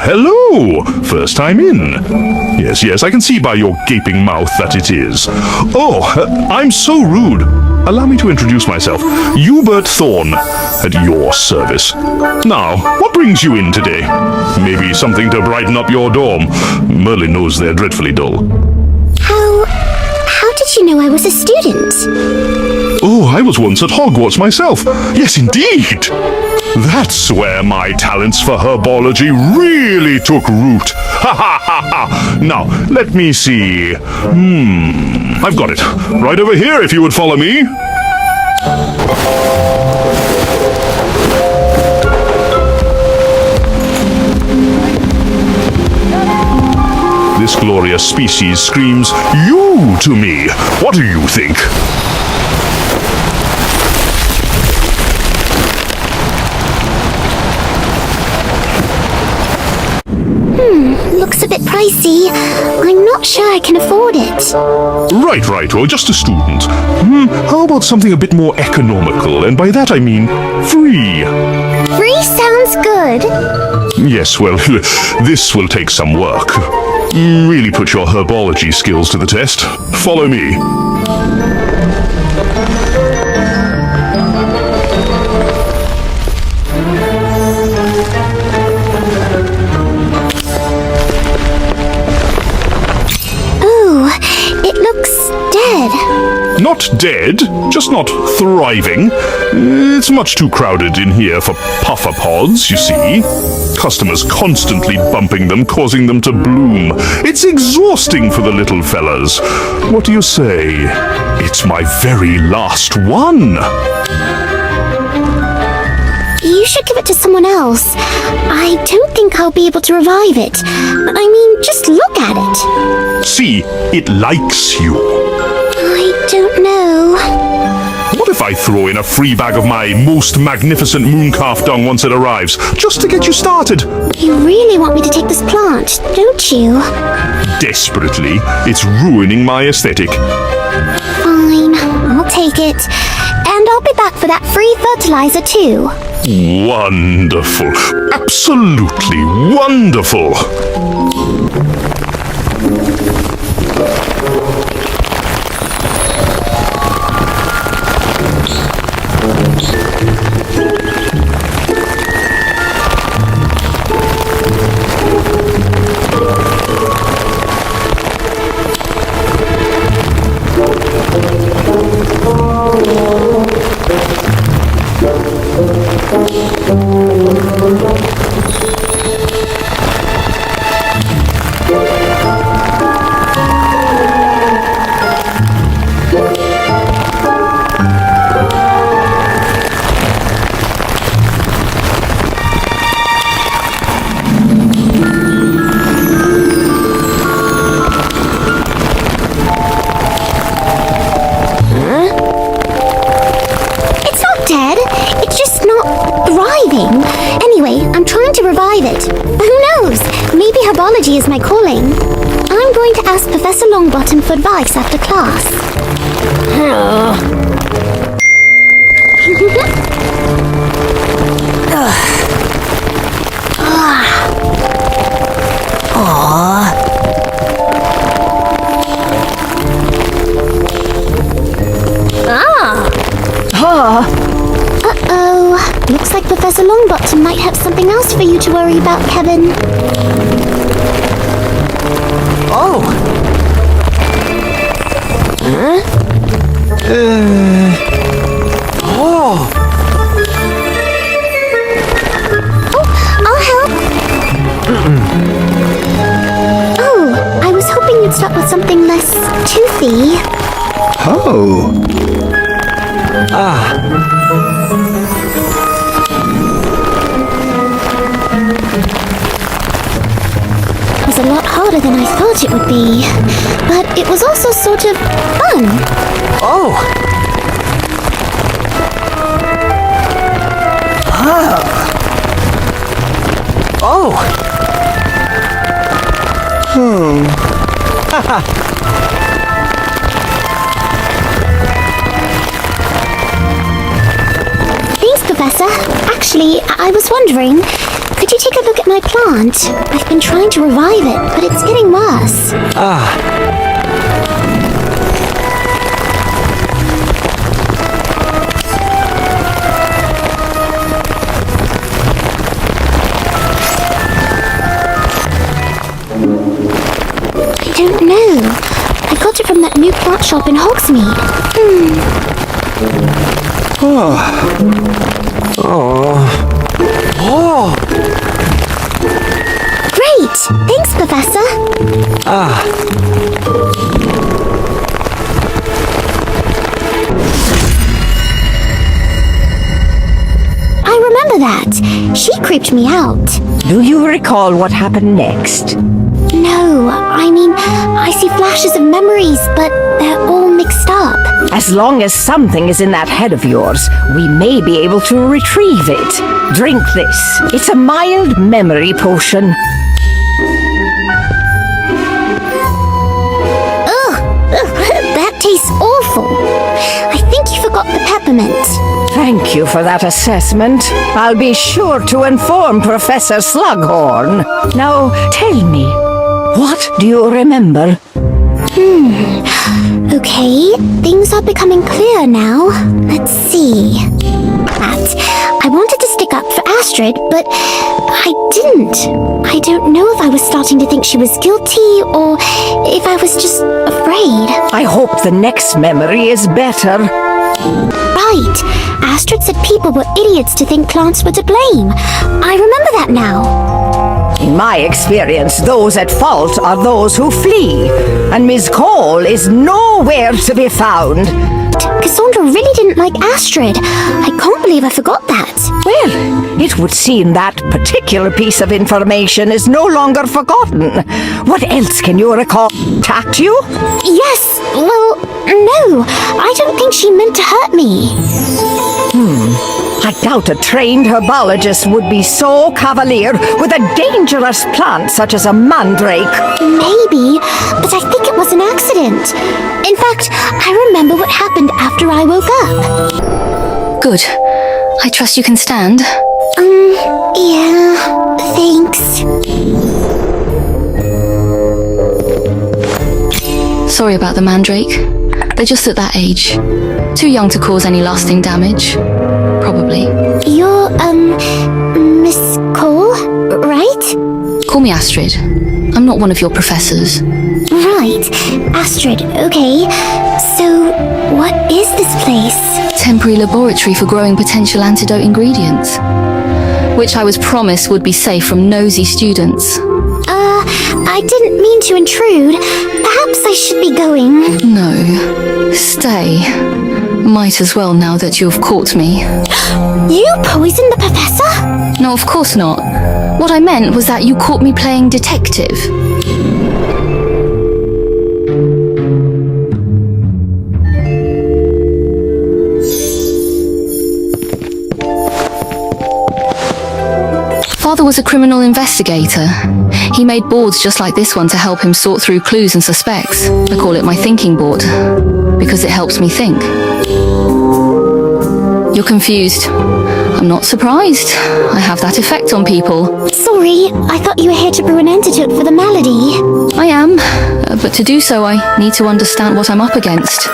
hello! First time in. Yes, I can see by your gaping mouth that it is. Oh, I'm so rude. Allow me to introduce myself. Yubert Thorne, at your service. Now, what brings you in today? Maybe something to brighten up your dorm. Merlin knows they're dreadfully dull. How did you know I was a student? Oh, I was once at Hogwarts myself. Yes, indeed. That's where my talents for herbology really took root. Ha ha ha ha! Now, let me see. I've got it. Right over here, if you would follow me. This glorious species screams, "You!" to me. What do you think? Looks a bit pricey. I'm not sure I can afford it. Right. Well, just a student. How about something a bit more economical? And by that I mean free. Free sounds good. Yes, well, this will take some work. Really put your herbology skills to the test. Follow me. It looks dead. Not dead, just not thriving. It's much too crowded in here for puffer pods, you see. Customers constantly bumping them, causing them to bloom. It's exhausting for the little fellas. What do you say? It's my very last one. You should give it to someone else. I don't think I'll be able to revive it. I mean, just look at it. See, it likes you. I don't know. What if I throw in a free bag of my most magnificent mooncalf dung once it arrives, just to get you started? You really want me to take this plant, don't you? Desperately. It's ruining my aesthetic. Fine, I'll take it. And I'll be back for that free fertilizer too. Wonderful. Absolutely wonderful. Anyway, I'm trying to revive it. Who knows? Maybe herbology is my calling. I'm going to ask Professor Longbottom for advice after class. Uh-oh. Looks like Professor Longbottom might have something else for you to worry about, Kevin. Oh! Huh? Oh! Oh, I'll help. Oh, I was hoping you'd start with something less toothy. Oh! It was a lot harder than I thought it would be, but it was also sort of fun. Oh! Oh! Haha! Thanks, Professor. Actually, I was wondering, could you take a look at my plant? I've been trying to revive it, but it's getting worse. I don't know. I got it from that new plant shop in Hogsmeade. Great! Thanks, Professor. I remember that. She creeped me out. Do you recall what happened next? No, I mean, I see flashes of memories, but they're all mixed up. As long as something is in that head of yours, we may be able to retrieve it. Drink this. It's a mild memory potion. That tastes awful. I think you forgot the peppermint. Thank you for that assessment. I'll be sure to inform Professor Slughorn. Now, tell me, what do you remember? Okay, things are becoming clear now. Let's see. That I wanted to stick up for Astrid, but I didn't. I don't know if I was starting to think she was guilty or if I was just afraid. I hope the next memory is better. Right. Astrid said people were idiots to think plants were to blame. I remember that now. In my experience, those at fault are those who flee, and Miss Cole is nowhere to be found. Cassandra really didn't like Astrid. I can't believe I forgot that. Well, it would seem that particular piece of information is no longer forgotten. What else can you recall? Attacked you? Yes, well, no. I don't think she meant to hurt me. I doubt a trained herbologist would be so cavalier with a dangerous plant such as a mandrake. Maybe, but I think it was an accident. In fact, I remember what happened after I woke up. Good. I trust you can stand. Yeah, thanks. Sorry about the mandrake. They're just at that age. Too young to cause any lasting damage. Probably. You're, Miss Cole, right? Call me Astrid. I'm not one of your professors. Right. Astrid, okay. So, what is this place? Temporary laboratory for growing potential antidote ingredients, which I was promised would be safe from nosy students. I didn't mean to intrude. Perhaps I should be going. No. Stay. Might as well now that you've caught me. You poisoned the professor? No, of course not. What I meant was that you caught me playing detective. Father was a criminal investigator. He made boards just like this one to help him sort through clues and suspects. I call it my thinking board, because it helps me think. You're confused. I'm not surprised. I have that effect on people. Sorry, I thought you were here to brew an antidote for the malady. I am, but to do so I need to understand what I'm up against.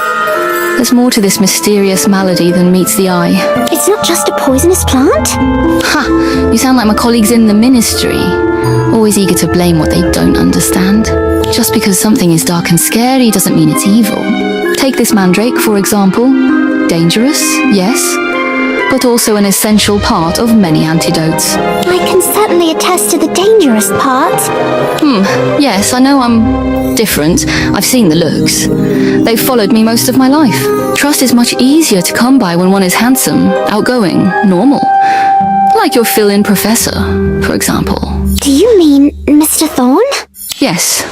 There's more to this mysterious malady than meets the eye. It's not just a poisonous plant? Ha! You sound like my colleagues in the ministry. Always eager to blame what they don't understand. Just because something is dark and scary doesn't mean it's evil. Take this mandrake, for example. Dangerous, yes, but also an essential part of many antidotes. I can certainly attest to the dangerous part. Yes, I know I'm different. I've seen the looks. They've followed me most of my life. Trust is much easier to come by when one is handsome, outgoing, normal. Like your fill-in professor, for example. Do you mean Mr. Thorne? Yes.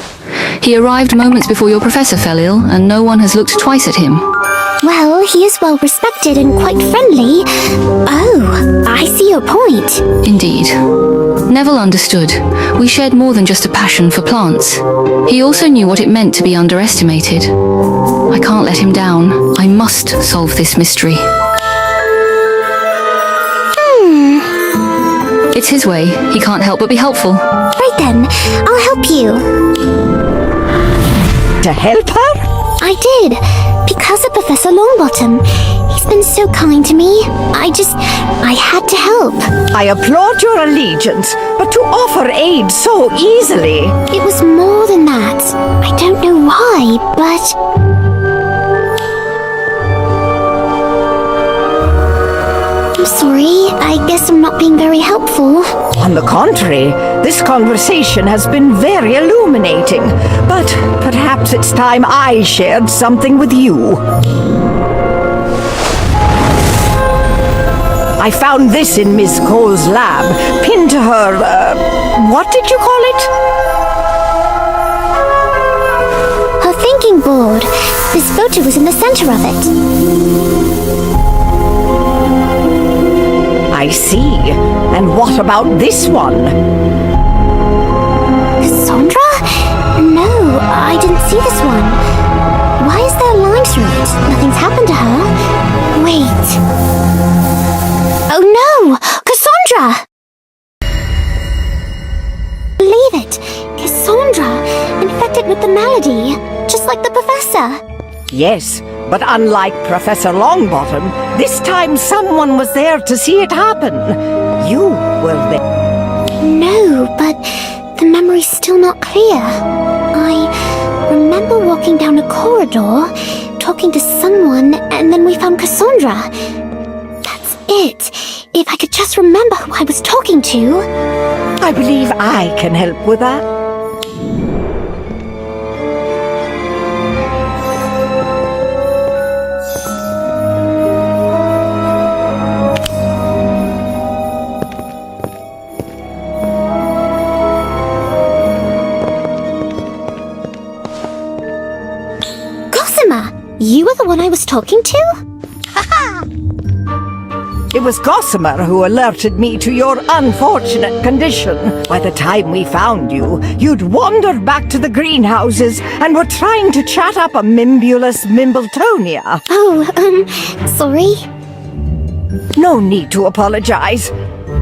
He arrived moments before your professor fell ill, and no one has looked twice at him. Well, he is well respected and quite friendly. Oh, I see your point. Indeed. Neville understood. We shared more than just a passion for plants. He also knew what it meant to be underestimated. I can't let him down. I must solve this mystery. It's his way. He can't help but be helpful. Right then, I'll help you. To help her? I did, because of Professor Longbottom. He's been so kind to me. I had to help. I applaud your allegiance, but to offer aid so easily. It was more than that. I don't know why, but... I'm sorry. I guess I'm not being very helpful. On the contrary, this conversation has been very illuminating. But perhaps it's time I shared something with you. I found this in Miss Cole's lab, pinned to her, what did you call it? Her thinking board. This photo was in the center of it. I see. And what about this one? Cassandra? No, I didn't see this one. Why is there a line through it? Nothing's happened to her. Wait. Oh no! Cassandra! Believe it! Cassandra! Infected with the malady, just like the professor. Yes, but unlike Professor Longbottom, this time someone was there to see it happen. You were there. No, but the memory's still not clear. I remember walking down a corridor, talking to someone, and then we found Cassandra. That's it. If I could just remember who I was talking to. I believe I can help with that. You were the one I was talking to? It was Gossamer who alerted me to your unfortunate condition. By the time we found you, you'd wandered back to the greenhouses and were trying to chat up a Mimbulus Mimbletonia. Oh, sorry. No need to apologize.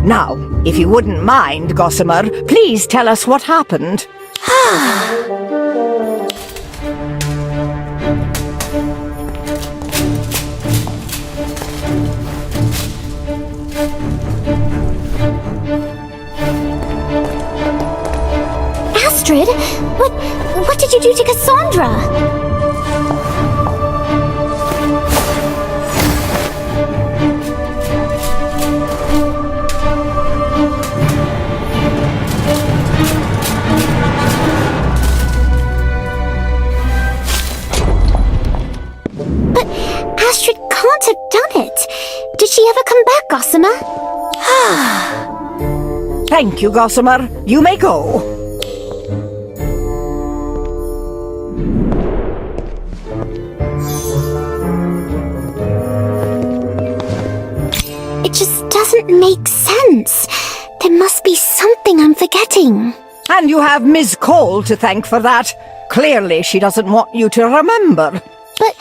Now, if you wouldn't mind, Gossamer, please tell us what happened. Astrid, what did you do to Cassandra? But Astrid can't have done it. Did she ever come back, Gossamer? Thank you, Gossamer. You may go. It just doesn't make sense. There must be something I'm forgetting. And you have Miss Cole to thank for that. Clearly, she doesn't want you to remember. But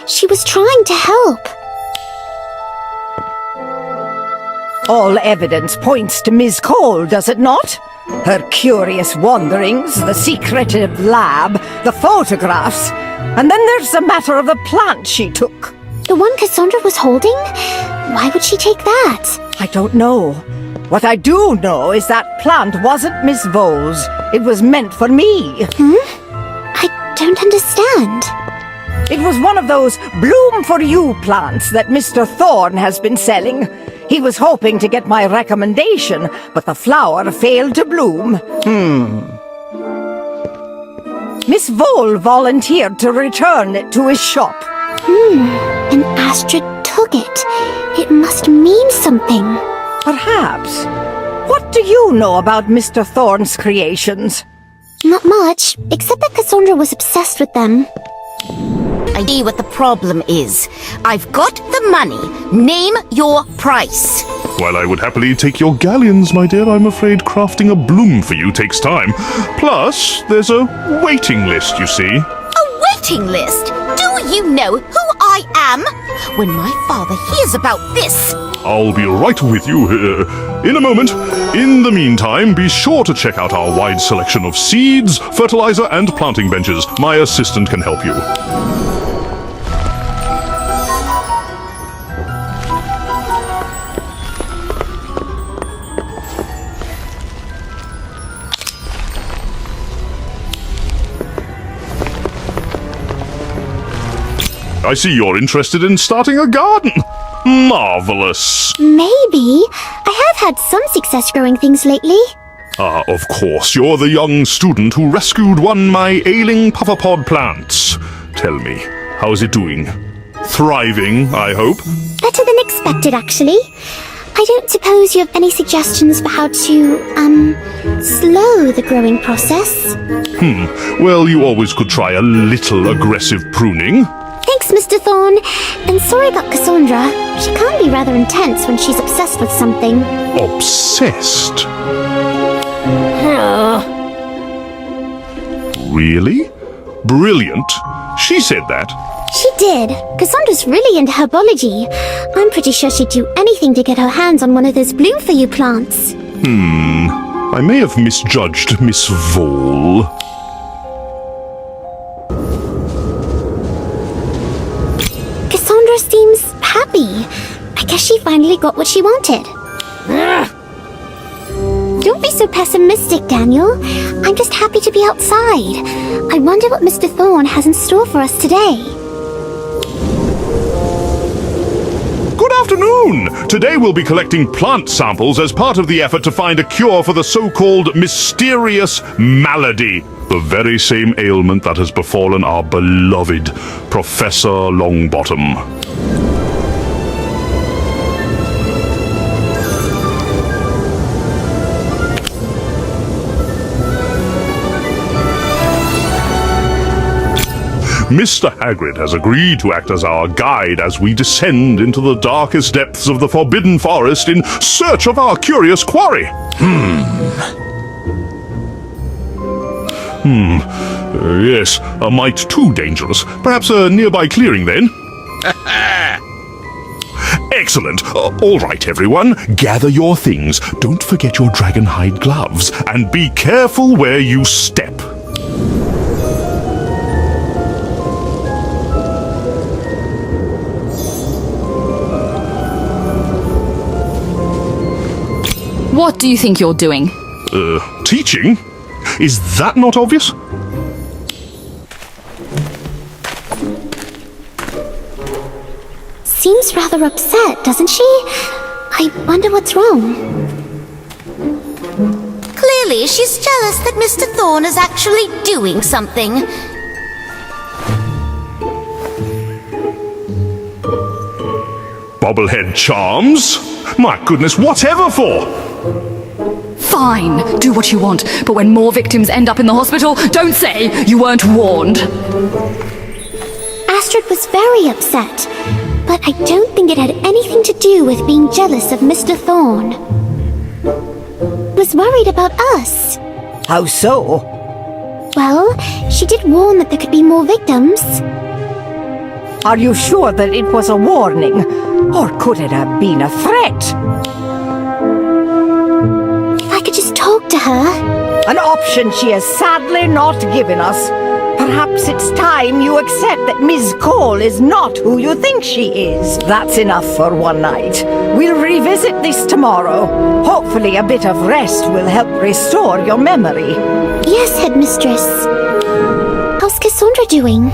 she was trying to help. All evidence points to Miss Cole, does it not? Her curious wanderings, the secretive lab, the photographs, and then there's the matter of the plant she took. The one Cassandra was holding? Why would she take that? I don't know. What I do know is that plant wasn't Miss Vole's. It was meant for me. I don't understand. It was one of those bloom-for-you plants that Mr. Thorne has been selling. He was hoping to get my recommendation, but the flower failed to bloom. Miss Vole volunteered to return it to his shop. And Astrid took it. It must mean something. Perhaps. What do you know about Mr. Thorne's creations? Not much, except that Cassandra was obsessed with them. I see what the problem is. I've got the money. Name your price. While I would happily take your galleons, my dear, I'm afraid crafting a bloom for you takes time. Plus, there's a waiting list, you see. A waiting list? Do you know who I am? when my father hears about this. I'll be right with you in a moment. In the meantime, be sure to check out our wide selection of seeds, fertilizer, and planting benches. My assistant can help you. I see you're interested in starting a garden. Marvelous. Maybe. I have had some success growing things lately. Ah, of course, you're the young student who rescued one my ailing pufferpod plants. Tell me, how's it doing? Thriving, I hope? Better than expected, actually. I don't suppose you have any suggestions for how to, slow the growing process? Well, you always could try a little aggressive pruning. Thanks, Mr. Thorne. And sorry about Cassandra. She can be rather intense when she's obsessed with something. Obsessed? Really? Brilliant. She said that. She did. Cassandra's really into herbology. I'm pretty sure she'd do anything to get her hands on one of those bloom for you plants. I may have misjudged Miss Vole. Cassandra seems happy. I guess she finally got what she wanted. Don't be so pessimistic, Daniel. I'm just happy to be outside. I wonder what Mr. Thorne has in store for us today. Good afternoon! Today we'll be collecting plant samples as part of the effort to find a cure for the so-called mysterious malady. The very same ailment that has befallen our beloved Professor Longbottom. Mr. Hagrid has agreed to act as our guide as we descend into the darkest depths of the Forbidden Forest in search of our curious quarry. Yes, a mite too dangerous. Perhaps a nearby clearing, then? Excellent. All right, everyone. Gather your things. Don't forget your dragonhide gloves. And be careful where you step. What do you think you're doing? Teaching? Is that not obvious? Seems rather upset, doesn't she? I wonder what's wrong. Clearly, she's jealous that Mr. Thorne is actually doing something. Bobblehead charms? My goodness, whatever for? Fine, do what you want, but when more victims end up in the hospital, don't say you weren't warned. Astrid was very upset, but I don't think it had anything to do with being jealous of Mr. Thorne. Was worried about us. How so? Well, she did warn that there could be more victims. Are you sure that it was a warning? Or could it have been a threat? If I could just talk to her. An option she has sadly not given us. Perhaps it's time you accept that Ms. Cole is not who you think she is. That's enough for one night. We'll revisit this tomorrow. Hopefully a bit of rest will help restore your memory. Yes, Headmistress. How's Cassandra doing?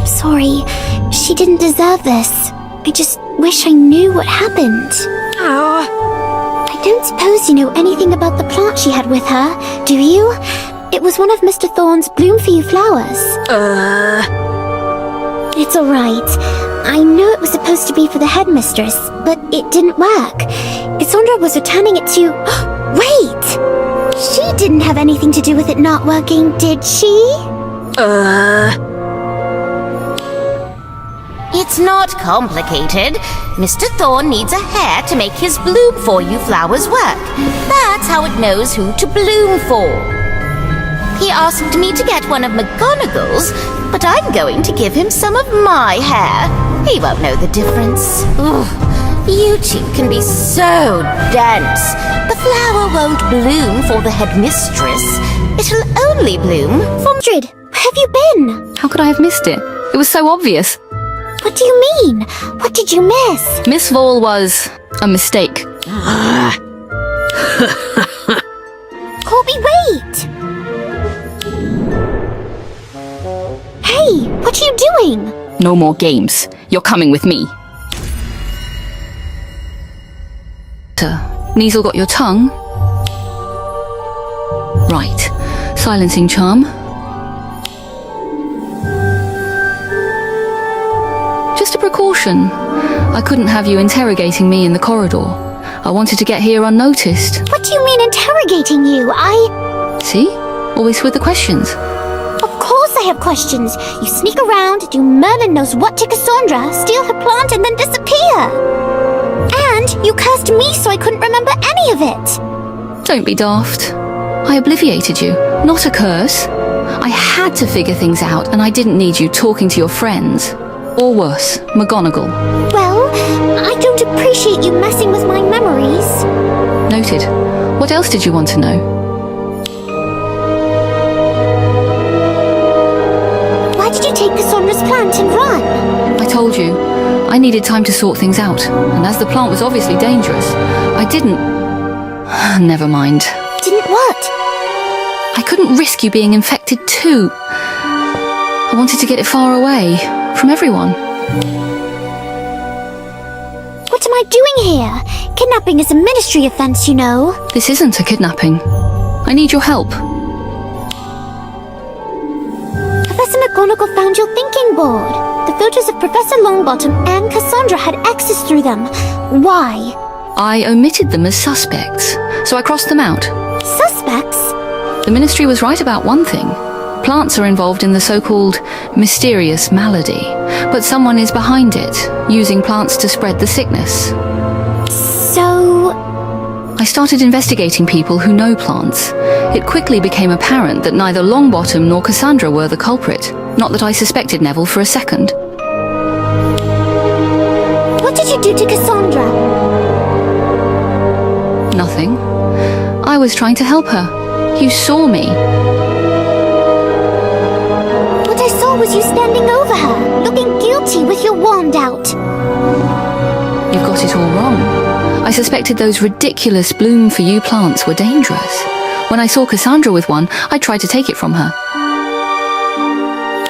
Sorry, she didn't deserve this. I just wish I knew what happened. I don't suppose you know anything about the plant she had with her, do you? It was one of Mr. Thorne's bloom for you flowers. It's all right. I know it was supposed to be for the headmistress, but it didn't work. Cassandra was returning it to... Wait! She didn't have anything to do with it not working, did she? It's not complicated. Mr. Thorne needs a hair to make his bloom for you flowers work. That's how it knows who to bloom for. He asked me to get one of McGonagall's, but I'm going to give him some of my hair. He won't know the difference. Ugh. You two can be so dense. The flower won't bloom for the headmistress. It'll only bloom for... Astrid, where have you been? How could I have missed it? It was so obvious. What do you mean? What did you miss? Miss Vole was a mistake. Colby, wait! Hey, what are you doing? No more games. You're coming with me. Kneasel got your tongue? Right. Silencing charm. Just a precaution. I couldn't have you interrogating me in the corridor. I wanted to get here unnoticed. What do you mean interrogating you? See? Always with the questions. Of course I have questions. You sneak around, do Merlin knows what to Cassandra, steal her plant, and then disappear. And you cursed me so I couldn't remember any of it. Don't be daft. I obliviated you, not a curse. I had to figure things out, and I didn't need you talking to your friends. Or worse, McGonagall. Well, I don't appreciate you messing with my memories. Noted. What else did you want to know? Why did you take Cassandra's plant and run? I told you. I needed time to sort things out, and as the plant was obviously dangerous, I didn't... Never mind. Didn't what? I couldn't risk you being infected too. I wanted to get it far away, from everyone. What am I doing here? Kidnapping is a ministry offense, you know. This isn't a kidnapping. I need your help. Professor McGonagall found your thinking board. The photos of Professor Longbottom and Cassandra had X's through them. Why? I omitted them as suspects, so I crossed them out. Suspects? The ministry was right about one thing. Plants are involved in the so-called mysterious malady, but someone is behind it, using plants to spread the sickness. So... I started investigating people who know plants. It quickly became apparent that neither Longbottom nor Cassandra were the culprit. Not that I suspected Neville for a second. What did you do to Cassandra? Nothing. I was trying to help her. You saw me. What I saw was you standing over her, looking guilty with your wand out. You've got it all wrong. I suspected those ridiculous bloom for you plants were dangerous. When I saw Cassandra with one, I tried to take it from her.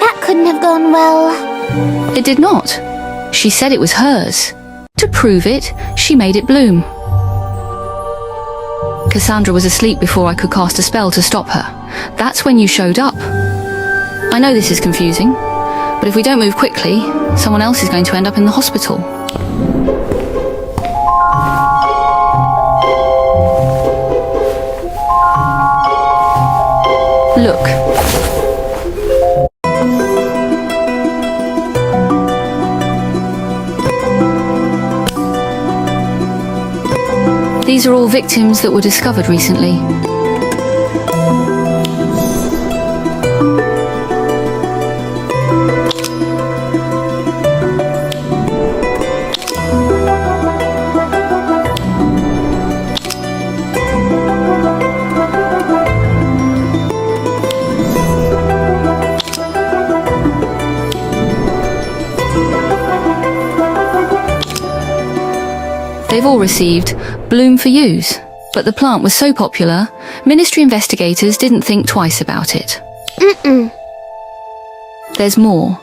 That couldn't have gone well. It did not. She said it was hers. To prove it, she made it bloom. Cassandra was asleep before I could cast a spell to stop her. That's when you showed up. I know this is confusing, but if we don't move quickly, someone else is going to end up in the hospital. Look. These are all victims that were discovered recently. They've all received Bloom for Use, but the plant was so popular, Ministry investigators didn't think twice about it. There's more.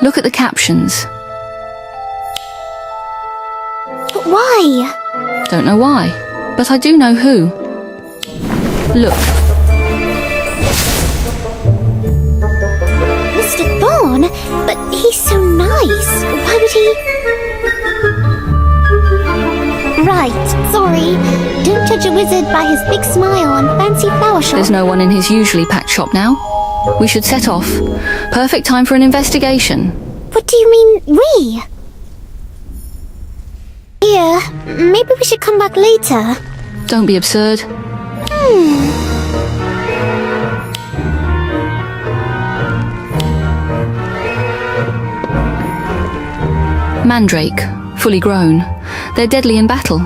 Look at the captions. But why? Don't know why, but I do know who. Look. Mr. Thorne? But he's so nice. Why would he... Right, sorry. Don't judge a wizard by his big smile and fancy flower shop. There's no one in his usually packed shop now. We should set off. Perfect time for an investigation. What do you mean, we? Yeah, maybe we should come back later. Don't be absurd. Mandrake, fully grown. They're deadly in battle.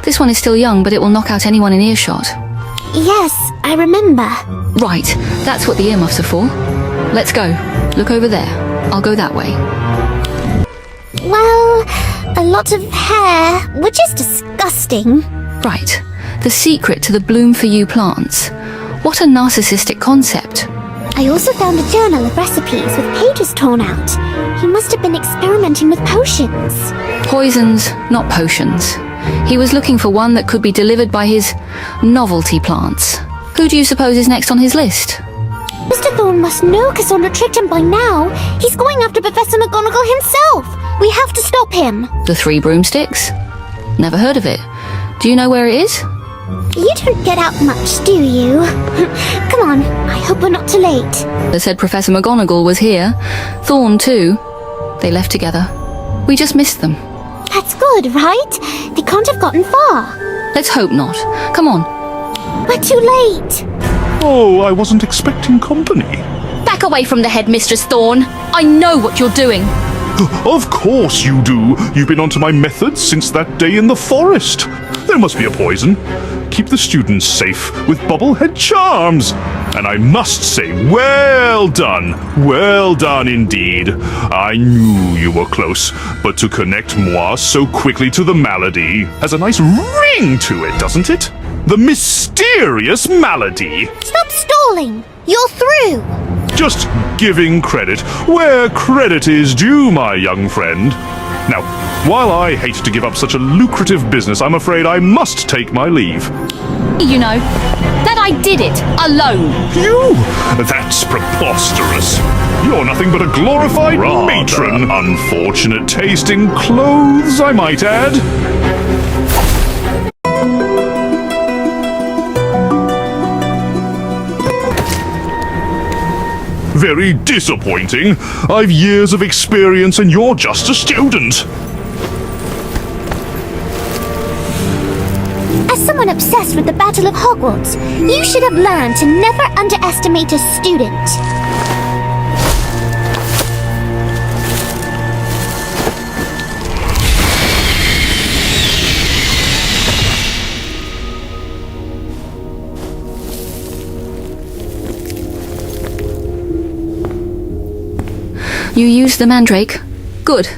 This one is still young, but it will knock out anyone in earshot. Yes, I remember. Right, that's what the earmuffs are for. Let's go. Look over there. I'll go that way. Well, a lot of hair, which is disgusting. Right, the secret to the Bloom for You plants. What a narcissistic concept. I also found a journal of recipes with pages torn out. He must have been experimenting with potions. Poisons, not potions. He was looking for one that could be delivered by his novelty plants. Who do you suppose is next on his list? Mr. Thorne must know Cassandra tricked him by now. He's going after Professor McGonagall himself. We have to stop him. The Three Broomsticks? Never heard of it. Do you know where it is? You don't get out much, do you? Come on, I hope we're not too late. They said Professor McGonagall was here. Thorne too. They left together. We just missed them. That's good, right? They can't have gotten far. Let's hope not. Come on. We're too late. Oh, I wasn't expecting company. Back away from the headmistress, Thorne. I know what you're doing. Of course you do. You've been onto my methods since that day in the forest. There must be a poison. Keep the students safe with bobblehead charms. And I must say, well done. Well done indeed. I knew you were close, but to connect moi so quickly to the Malady has a nice ring to it, doesn't it? The mysterious Malady. Stop stalling. You're through. Just giving credit where credit is due, my young friend. Now, while I hate to give up such a lucrative business, I'm afraid I must take my leave. You know, that I did it, alone. You? That's preposterous. You're nothing but a glorified matron. Unfortunate taste in clothes, I might add. Very disappointing. I've years of experience and you're just a student. As someone obsessed with the Battle of Hogwarts, you should have learned to never underestimate a student. You used the Mandrake. Good.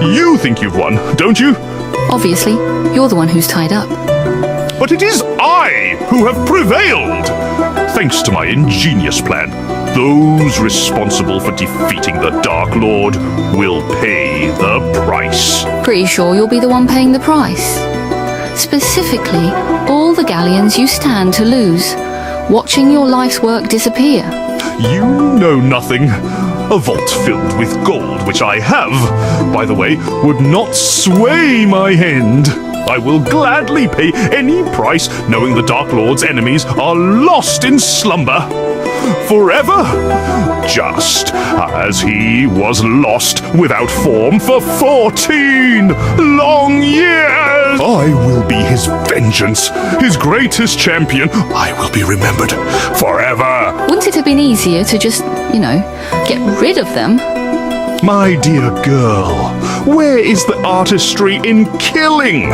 You think you've won, don't you? Obviously, you're the one who's tied up. But it is I who have prevailed! Thanks to my ingenious plan, those responsible for defeating the Dark Lord will pay the price. Pretty sure you'll be the one paying the price. Specifically, all the galleons you stand to lose, watching your life's work disappear. You know nothing. A vault filled with gold, which I have, by the way, would not sway my hand. I will gladly pay any price, knowing the Dark Lord's enemies are lost in slumber. Forever, just as he was lost without form for 14 long years. I will be his vengeance, his greatest champion. I will be remembered forever. Wouldn't it have been easier to just, get rid of them? My dear girl, where is the artistry in killing?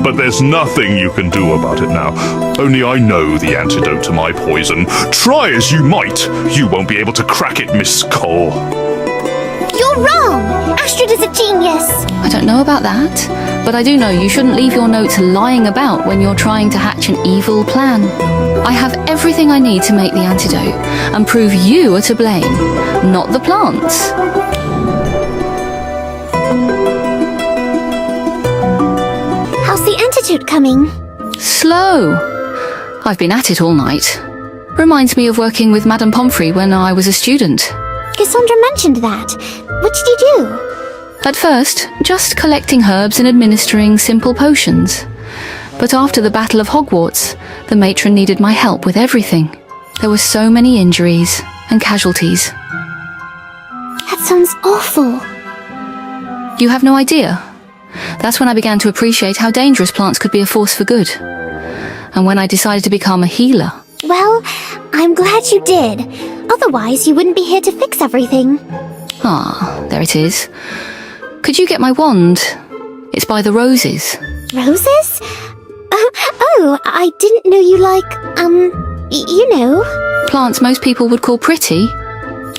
But there's nothing you can do about it now. Only I know the antidote to my poison. Try as you might, you won't be able to crack it, Miss Cole. You're wrong! Astrid is a genius! I don't know about that, but I do know you shouldn't leave your notes lying about when you're trying to hatch an evil plan. I have everything I need to make the antidote and prove you are to blame, not the plants. How's the antidote coming? Slow. I've been at it all night. Reminds me of working with Madame Pomfrey when I was a student. Cassandra mentioned that. What did you do? At first, just collecting herbs and administering simple potions. But after the Battle of Hogwarts, the matron needed my help with everything. There were so many injuries and casualties. That sounds awful. You have no idea. That's when I began to appreciate how dangerous plants could be a force for good. And when I decided to become a healer. Well, I'm glad you did. Otherwise, you wouldn't be here to fix everything. Ah, there it is. Could you get my wand? It's by the roses. Roses? Oh, I didn't know you like, you know. Plants most people would call pretty.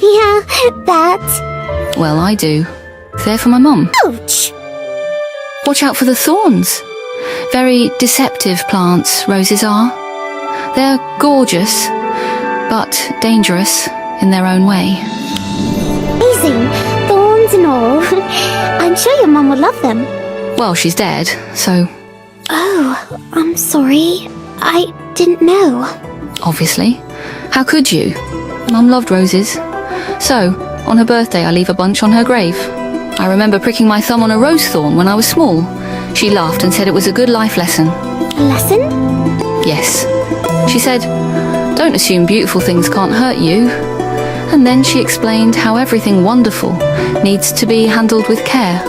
Yeah, that. Well, I do. They're for my mum. Ouch! Watch out for the thorns. Very deceptive plants, roses are. They're gorgeous, but dangerous in their own way. Amazing. Thorns and all. I'm sure your mum would love them. Well, she's dead, so... Oh, I'm sorry. I didn't know. Obviously. How could you? Mum loved roses. So, on her birthday I leave a bunch on her grave. I remember pricking my thumb on a rose thorn when I was small. She laughed and said it was a good life lesson. A lesson? Yes. She said, don't assume beautiful things can't hurt you. And then she explained how everything wonderful needs to be handled with care.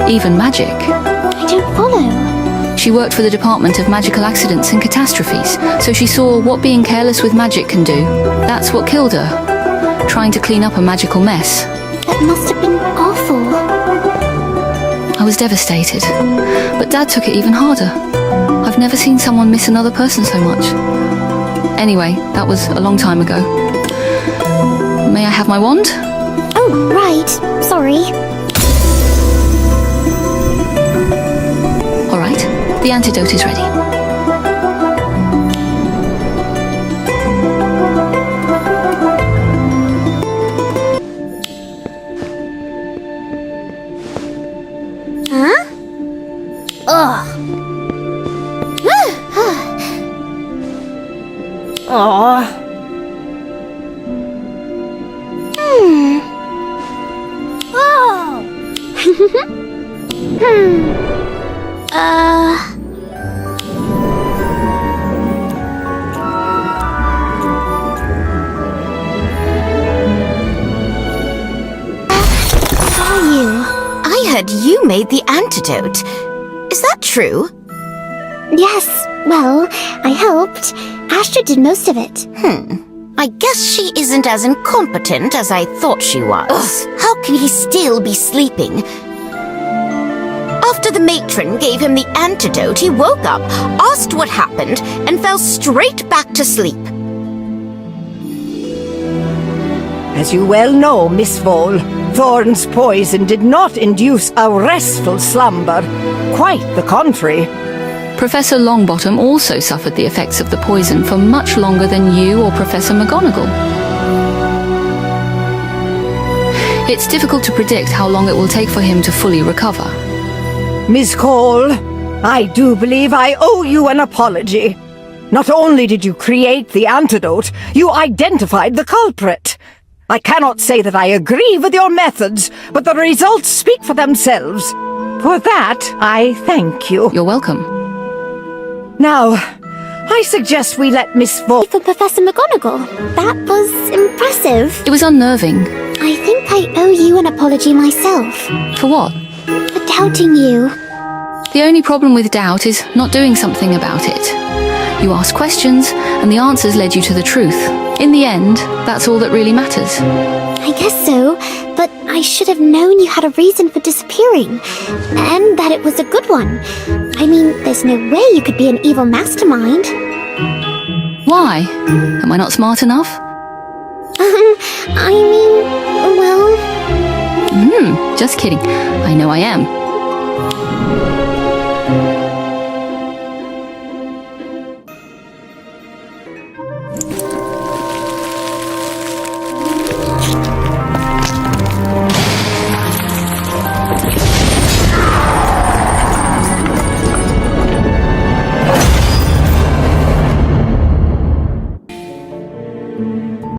Even magic. I don't follow. She worked for the Department of Magical Accidents and Catastrophes, so she saw what being careless with magic can do. That's what killed her. Trying to clean up a magical mess. That must have been awful. I was devastated, but Dad took it even harder. I've never seen someone miss another person so much. Anyway, that was a long time ago. May I have my wand? Oh, right. Sorry. All right, the antidote is ready. Huh? Ugh. Aw. Oh. Are you? I heard you made the antidote. Is that true? Yes. Well, I helped. Astrid did most of it. I guess she isn't as incompetent as I thought she was. How can he still be sleeping? After the matron gave him the antidote, he woke up, asked what happened, and fell straight back to sleep. As you well know, Miss Vole, Thorne's poison did not induce a restful slumber. Quite the contrary. Professor Longbottom also suffered the effects of the poison for much longer than you or Professor McGonagall. It's difficult to predict how long it will take for him to fully recover. Miss Cole, I do believe I owe you an apology. Not only did you create the antidote, you identified the culprit. I cannot say that I agree with your methods, but the results speak for themselves. For that, I thank you. You're welcome. Now, I suggest we let Miss Vole... For Professor McGonagall. That was impressive. It was unnerving. I think I owe you an apology myself. For what? For doubting you. The only problem with doubt is not doing something about it. You asked questions, and the answers led you to the truth. In the end, that's all that really matters. I guess so, but I should have known you had a reason for disappearing. And that it was a good one. I mean, there's no way you could be an evil mastermind. Why? Am I not smart enough? I mean, well... Just kidding. I know I am.